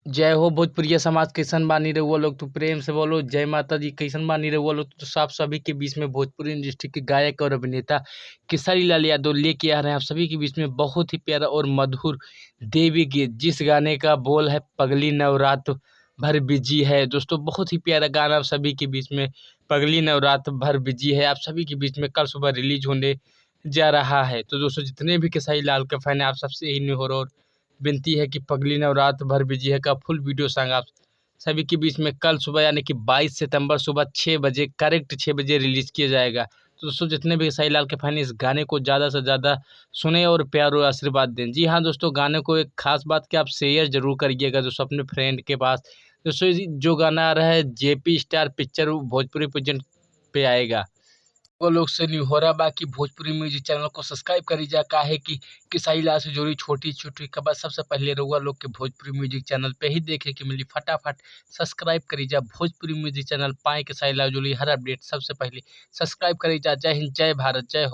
जय हो भोजपुरिया समाज, कैसन बानी रउआ लोग? तो प्रेम से बोलो जय माता दी। कैसन बानी रउआ लोग? तो आप सभी के बीच में भोजपुरी इंडस्ट्री के गायक और अभिनेता खेसारी लाल यादव लेके आ रहे हैं आप सभी के बीच में बहुत ही प्यारा और मधुर देवी गीत, जिस गाने का बोल है पगली नवरात भर बिजी है। दोस्तों बहुत ही प्यारा गाना आप सभी के बीच में पगली नवरात भर बिजी है आप सभी के बीच में कल सुबह रिलीज होने जा रहा है। तो दोस्तों जितने भी खेसारी लाल के फैन है, आप सबसे यही निहोरा और विनती है कि पगली नवरात भर बिजी है का फुल वीडियो सॉन्ग आप सभी के बीच में कल सुबह यानी कि 22 सितंबर सुबह 6 बजे करेक्ट 6 बजे रिलीज किया जाएगा। तो दोस्तों जितने भी साई लाल के फैन इस गाने को ज़्यादा से ज़्यादा सुने और प्यार और आशीर्वाद दें। जी हाँ दोस्तों, गाने को एक खास बात कि आप शेयर जरूर करिएगा दोस्तों अपने फ्रेंड के पास। दोस्तों जो गाना आ रहा है JP star picture Bhojpuri present पे आएगा। वो लोग से निहोरा बा कि भोजपुरी म्यूजिक चैनल को सब्सक्राइब करी जा, काहे कि किसाई लाल से जुड़ी छोटी छोटी खबर सबसे पहले रउआ लोग के भोजपुरी म्यूजिक चैनल पे ही देखे के मिली। फटाफट सब्सक्राइब करी जा भोजपुरी म्यूजिक चैनल, पाए किसाई लाल जुड़ी हर अपडेट सबसे पहले सब्सक्राइब करी जा। जय हिंद, जय भारत, जय हो।